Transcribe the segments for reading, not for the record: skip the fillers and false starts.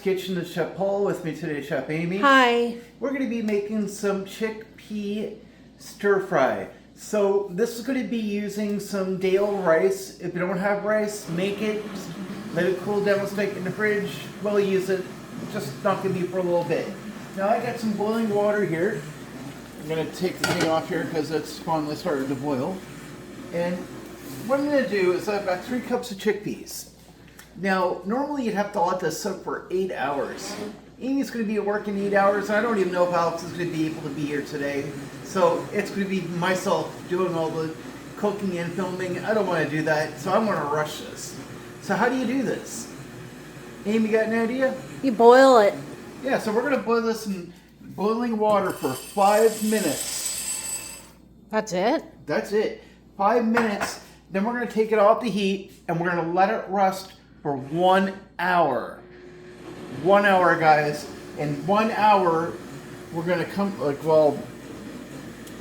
Kitchen. This is Chef Paul. With me today, Chef Amy. Hi. We're going to be making some chickpea stir fry. So this is going to be using some day-old rice. If you don't have rice, make it. Let it cool down, stick it in the fridge. We'll use it. Just not going to be for a little bit. Now I got some boiling water here. I'm going to take the thing off here because it's finally started to boil. And what I'm going to do is I've got 3 cups of chickpeas. Now, normally you'd have to let this sit for 8 hours. Amy's going to be at work in 8 hours. I don't even know if Alex is going to be able to be here today. So it's going to be myself doing all the cooking and filming. I don't want to do that, so I'm going to rush this. So how do you do this? Amy, got an idea? You boil it. Yeah, so we're going to boil this in boiling water for 5 minutes. That's it? That's it. 5 minutes. Then we're going to take it off the heat and we're going to let it rust for 1 hour. 1 hour, guys. In 1 hour, we're going to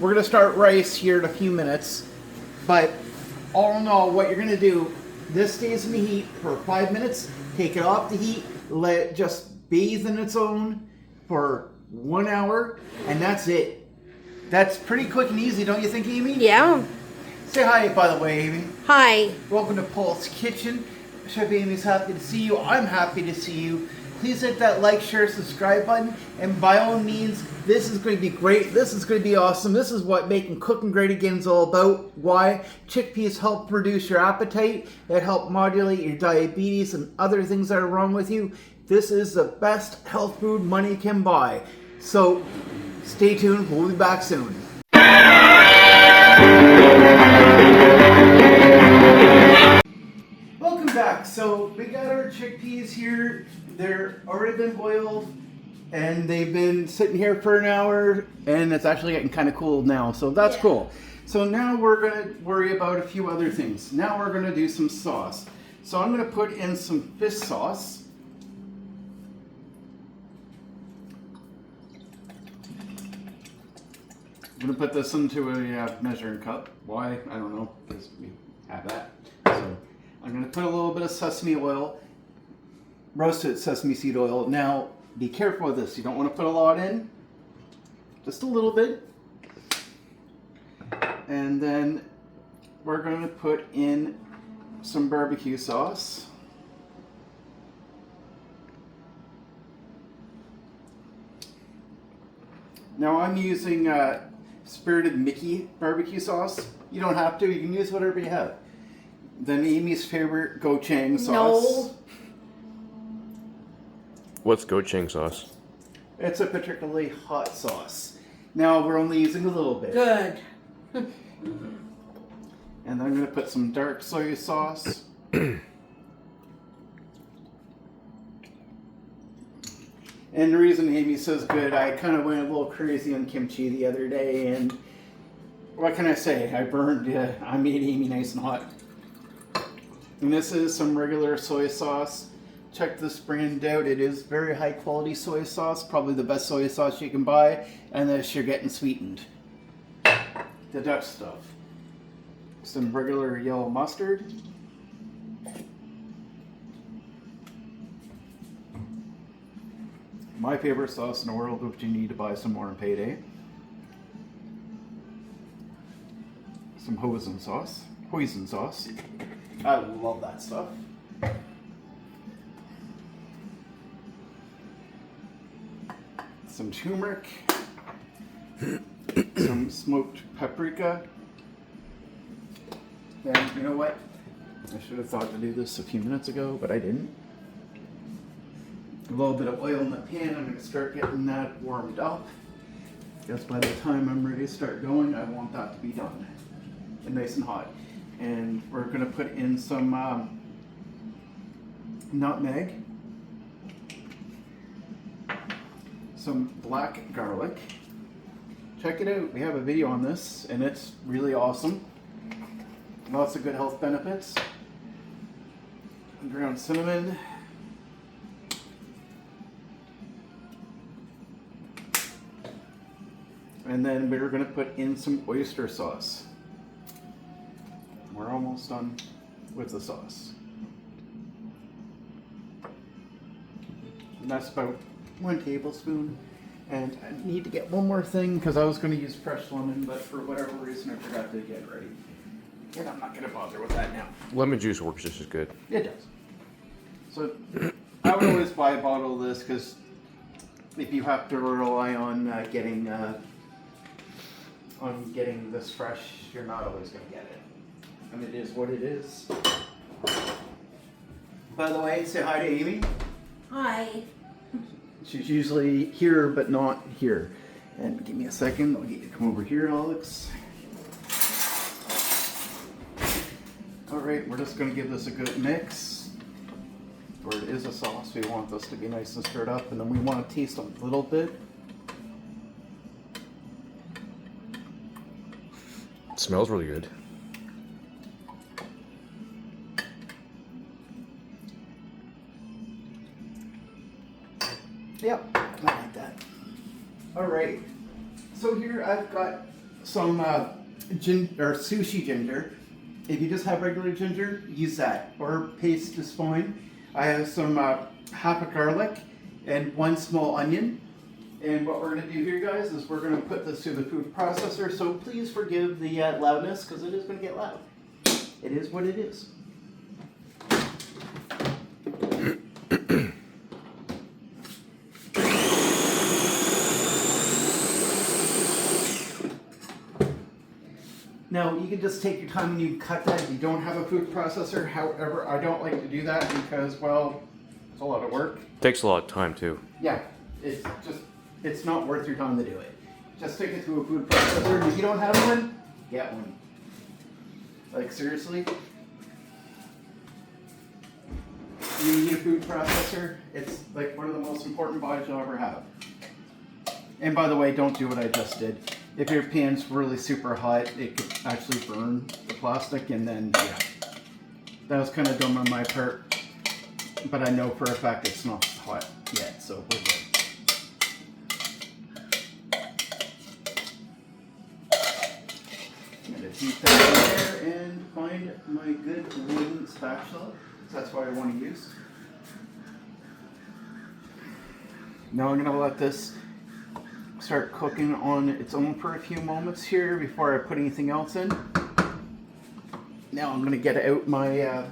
we're going to start rice here in a few minutes. But all in all, what you're going to do, this stays in the heat for 5 minutes. Take it off the heat. Let it just bathe in its own for 1 hour. And that's it. That's pretty quick and easy, don't you think, Amy? Yeah. Say hi, by the way, Amy. Hi. Welcome to Poul's Kitchen. Chef Amy's happy to see you. I'm happy to see you. Please hit that like, share, subscribe button. And by all means, this is going to be great. This is going to be awesome. This is what making cooking great again is all about. Why? Chickpeas help reduce your appetite. It help modulate your diabetes and other things that are wrong with you. This is the best health food money can buy. So stay tuned. We'll be back soon. Welcome back. So we got our chickpeas here. They're already been boiled and they've been sitting here for an hour and it's actually getting kind of cold now. So that's cool. So now we're going to worry about a few other things. Now we're going to do some sauce. So I'm going to put in some fish sauce. I'm going to put this into a measuring cup. Why? I don't know, because we have that. So I'm going to put a little bit of sesame oil, roasted sesame seed oil. Now, be careful with this. You don't want to put a lot in, just a little bit. And then we're going to put in some barbecue sauce. Now I'm using Spirited Mickey barbecue sauce. You don't have to. You can use whatever you have. Then Amy's favorite gochujang sauce. No. What's gochujang sauce? It's a particularly hot sauce. Now we're only using a little bit. Good. And then I'm going to put some dark soy sauce. And the reason Amy says good, I kind of went a little crazy on kimchi the other day, and what can I say? I made Amy nice and hot. And this is some regular soy sauce. Check this brand out. It is very high quality soy sauce, probably the best soy sauce you can buy, and this you're getting sweetened. The Dutch stuff. Some regular yellow mustard. My favorite sauce in the world, which you need to buy some more on payday. Some hoisin sauce. I love that stuff. Some turmeric. Some smoked paprika. And you know what? I should have thought to do this a few minutes ago, but I didn't. A little bit of oil in the pan. I'm going to start getting that warmed up. Because by the time I'm ready to start going, I want that to be done and nice and hot. And we're going to put in some nutmeg, some black garlic. Check it out. We have a video on this, and it's really awesome. Lots of good health benefits. Ground cinnamon. And then we're going to put in some oyster sauce. We're almost done with the sauce. And that's about 1 tablespoon. And I need to get one more thing because I was going to use fresh lemon, but for whatever reason I forgot to get it ready. And I'm not going to bother with that now. Lemon juice works just as good. It does. So I would always buy a bottle of this because if you have to rely on getting this fresh, you're not always going to get it. I mean, it is what it is. By the way, say hi to Amy. Hi. She's usually here, but not here. And give me a second. I'll get you to come over here, Alex. All right, we're just going to give this a good mix. Where it is a sauce, we want this to be nice and stirred up, and then we want to taste a little bit. It smells really good. Yep, I like that. All right, so here I've got some sushi ginger. If you just have regular ginger, use that, or paste is fine. I have some half a garlic and 1 small onion. And what we're going to do here, guys, is we're going to put this through the food processor. So please forgive the loudness, because it is going to get loud. It is what it is. Now, you can just take your time and you cut that if you don't have a food processor. However, I don't like to do that because, well, it's a lot of work. Takes a lot of time too. Yeah, it's not worth your time to do it. Just stick it through a food processor. And if you don't have one, get one. Like, seriously? You need a food processor. It's like one of the most important buys you'll ever have. And by the way, don't do what I just did. If your pan's really super hot, it could actually burn the plastic, and then, yeah. That was kind of dumb on my part, but I know for a fact it's not hot yet, so we're good. I'm going to heat that in there and find my good wooden spatula. That's what I want to use. Now I'm going to let this start cooking on its own for a few moments here before I put anything else in. Now I'm going to get out my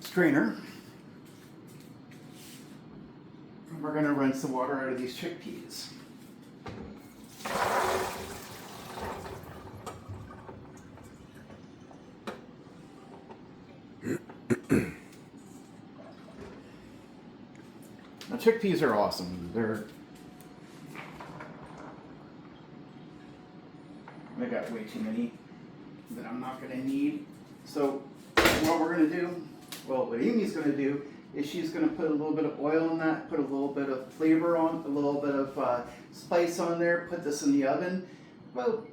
strainer. And we're going to rinse the water out of these chickpeas. Now, chickpeas are awesome. I got way too many that I'm not going to need. So what we're going to do, well, what Amy's going to do is she's going to put a little bit of oil in that, put a little bit of flavor on, a little bit of spice on there, put this in the oven about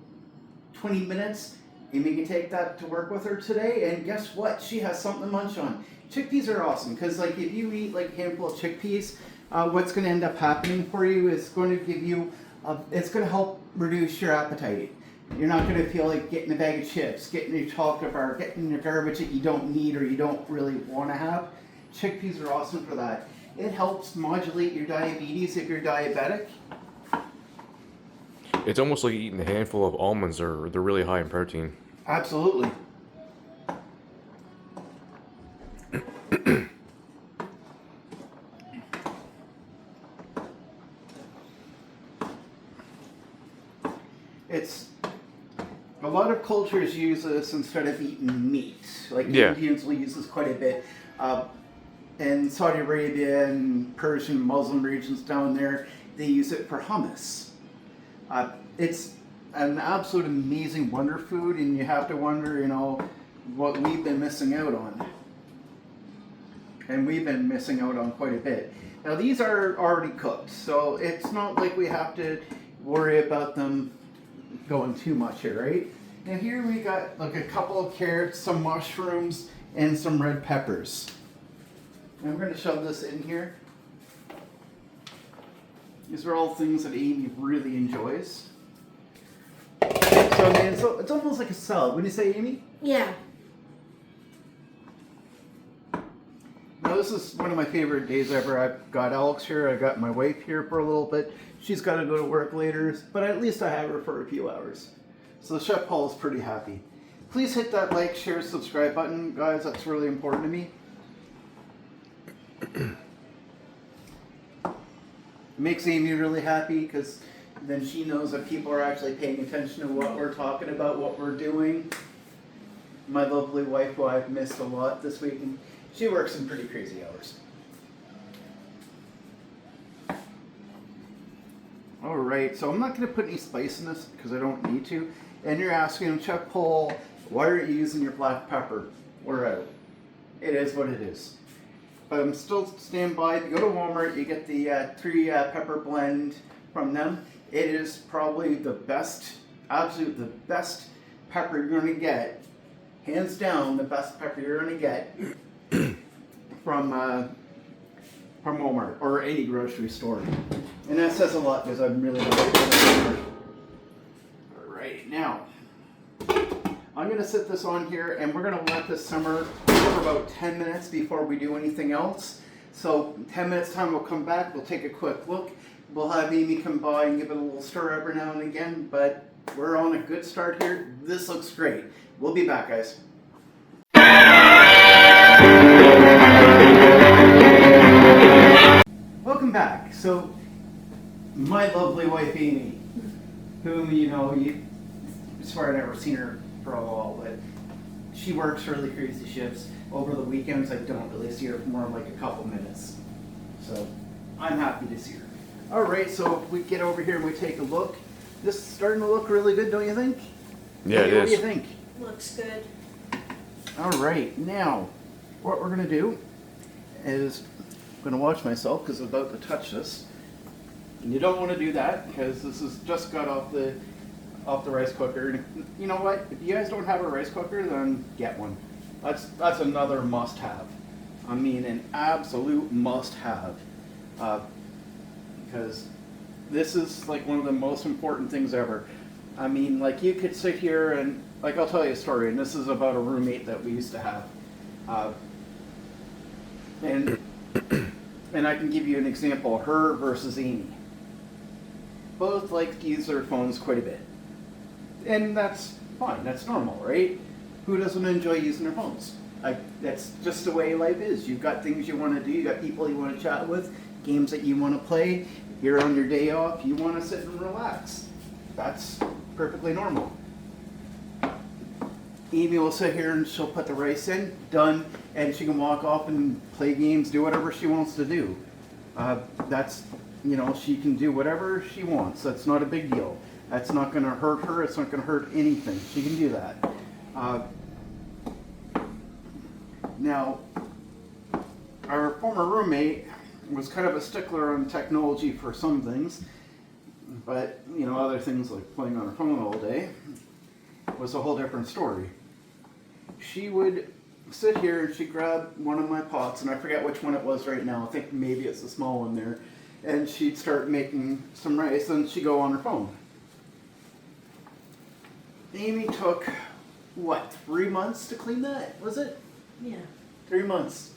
20 minutes. Amy can take that to work with her today, and guess what? She has something to munch on. Chickpeas are awesome because, like, if you eat like a handful of chickpeas, what's going to end up happening for you is going to give you, it's going to help reduce your appetite. You're not going to feel like getting a bag of chips, getting your chocolate bar, getting your garbage that you don't need or you don't really want to have. Chickpeas are awesome for that. It helps modulate your diabetes if you're diabetic. It's almost like eating a handful of almonds, or they're really high in protein. Absolutely. It's a lot of cultures use this instead of eating meat. Like Indians will use this quite a bit. In Saudi Arabia and Persian Muslim regions down there, they use it for hummus. It's an absolute amazing wonder food, and you have to wonder, what we've been missing out on. And we've been missing out on quite a bit. Now these are already cooked, so it's not like we have to worry about them going too much here, right? Now here we got like a couple of carrots, some mushrooms, and some red peppers. And I'm going to shove this in here. These are all things that Amy really enjoys. So I mean, it's almost like a salad. What do you say, Amy? Yeah. Now this is one of my favorite days ever. I've got Alex here. I got my wife here for a little bit. She's got to go to work later, but at least I have her for a few hours. So Chef Paul is pretty happy. Please hit that like, share, subscribe button, guys. That's really important to me. It makes Amy really happy because then she knows that people are actually paying attention to what we're talking about, what we're doing. My lovely wife, who I've missed a lot this week, and she works some pretty crazy hours. Alright, so I'm not going to put any spice in this because I don't need to. And you're asking, Chef Poul, why are you using your black pepper? We're out. It is what it is. But I'm still stand by. If you go to Walmart, you get the 3 pepper blend from them. It is probably the best, absolutely the best pepper you're going to get. Hands down, the best pepper you're going to get from Walmart or any grocery store. And that says a lot because I'm really not. Alright, now I'm going to set this on here and we're going to let this simmer for about 10 minutes before we do anything else. So 10 minutes time we'll come back, we'll take a quick look. We'll have Amy come by and give it a little stir every now and again, but we're on a good start here. This looks great. We'll be back, guys. Welcome back. So, my lovely wife Amy, whom you swear I've never seen her for a while, but she works really crazy shifts. Over the weekends, I don't really see her for more than like a couple minutes. So, I'm happy to see her. Alright, so if we get over here and we take a look, this is starting to look really good, don't you think? Yeah, Hey, it what is. do you think? Looks good. Alright, now, what we're going to do is, I'm going to watch myself because I'm about to touch this. And you don't want to do that because this has just got off the rice cooker. And you know what? If you guys don't have a rice cooker, then get one. That's another must-have. I mean, an absolute must-have. Because this is like one of the most important things ever. I mean, like you could sit here and, like I'll tell you a story, and this is about a roommate that we used to have. And I can give you an example, her versus Amy. Both like to use their phones quite a bit. And that's fine, that's normal, right? Who doesn't enjoy using their phones? That's just the way life is. You've got things you want to do, you've got people you want to chat with, games that you want to play. You're on your day off, you want to sit and relax. That's perfectly normal. Amy will sit here and she'll put the rice in, done, and she can walk off and play games, do whatever she wants to do. She can do whatever she wants. That's not a big deal. That's not going to hurt her. It's not going to hurt anything. She can do that. Now, our former roommate was kind of a stickler on technology for some things, but other things like playing on her phone all day was a whole different story. She would sit here and she'd grab one of my pots, and I forget which one it was right now. I think maybe it's the small one there, and she'd start making some rice, and she'd go on her phone. Amy took 3 months to clean that? Was it? Yeah. 3 months.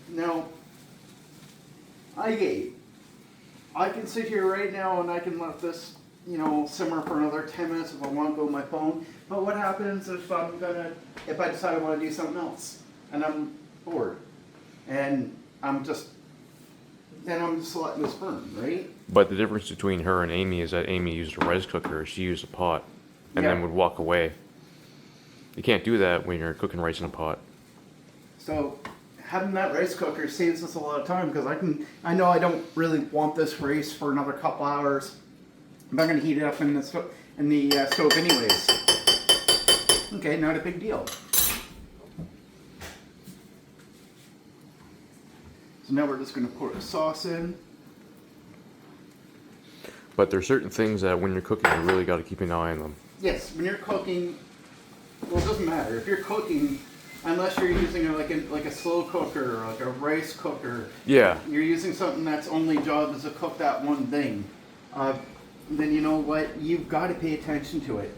Now, I can sit here right now and I can let this, simmer for another 10 minutes if I want to go on my phone. But what happens if I decide I want to do something else and I'm bored and I'm just letting this burn, right? But the difference between her and Amy is that Amy used a rice cooker, she used a pot, and then Yeah. would walk away. You can't do that when you're cooking rice in a pot. So having that rice cooker saves us a lot of time because I know I don't really want this rice for another couple hours. I'm not going to heat it up in the stove anyways. Okay, not a big deal. So now we're just going to pour the sauce in. But there's certain things that when you're cooking, you really got to keep an eye on them. Yes, when you're cooking, well, it doesn't matter. If you're cooking, unless you're using like a slow cooker or like a rice cooker, Yeah. you're using something that's only job is to cook that one thing. then you know what? You've got to pay attention to it.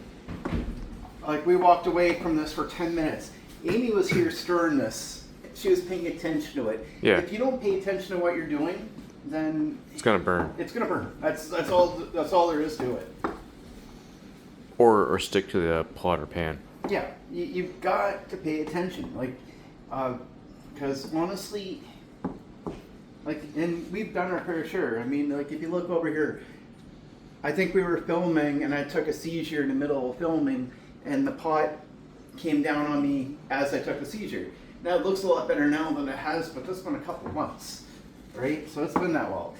Like we walked away from this for 10 minutes. Amy was here stirring this. She was paying attention to it. Yeah. If you don't pay attention to what you're doing, then It's gonna burn. it's gonna burn. That's all there is to it. Or stick to the pot or pan. Yeah, you've got to pay attention, like, because honestly, like, and we've done our fair share. I mean, like, if you look over here, I think we were filming, and I took a seizure in the middle of filming, and the pot came down on me as I took a seizure. Now it looks a lot better now than it has, but it's been a couple months, right? So it's been that well.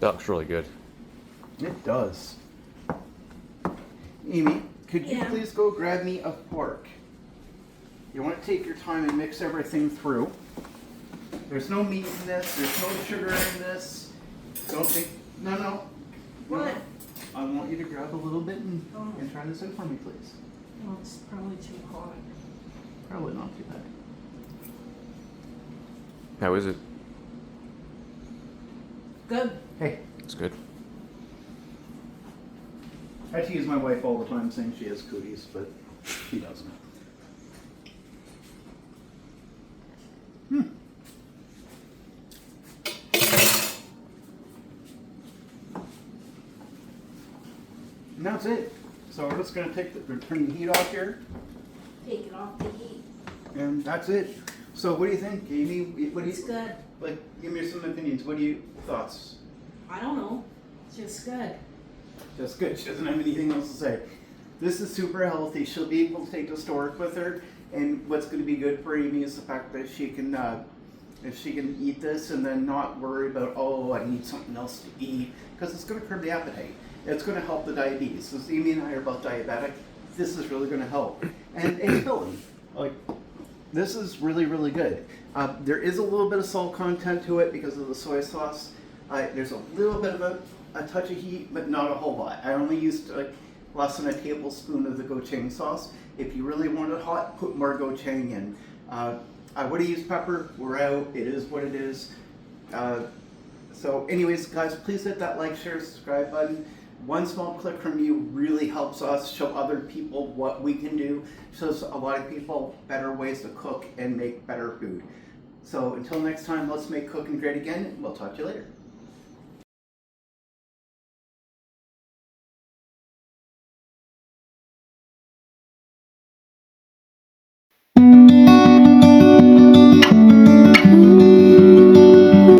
That looks really good. It does. Amy, could you Yeah. please go grab me a fork? You want to take your time and mix everything through. There's no meat in this. There's no sugar in this. Don't think. No. What? I want you to grab a little bit and, Oh. and try this out for me, please. Well, it's probably too hot. Probably not too bad. How is it? Good. Hey, It's good. I tease my wife all the time saying she has cooties, but she doesn't. And that's it. So we're just gonna turn the heat off here, Take it off the heat. and that's it. So what do you think, Amy? What do It's you good. like? Give me some opinions. What do you thoughts? I don't know. It's just good. Just good. She doesn't have anything else to say. This is super healthy. She'll be able to take this to work with her. And what's going to be good for Amy is the fact that she can, if she can eat this and then not worry about, oh, I need something else to eat, because it's going to curb the appetite. It's going to help the diabetes. So Amy and I are both diabetic. This is really going to help. And it's filling. Like, this is really, really good. There is a little bit of salt content to it because of the soy sauce. There's a little bit of a touch of heat, but not a whole lot. I only used like less than a tablespoon of the gochujang sauce. If you really want it hot, put more gochujang in. I would have used pepper. We're out. It is what it is. So anyways, guys, please hit that like, share, subscribe button. One small click from you really helps us show other people what we can do. Shows a lot of people better ways to cook and make better food. So until next time, let's make cooking great again. We'll talk to you later.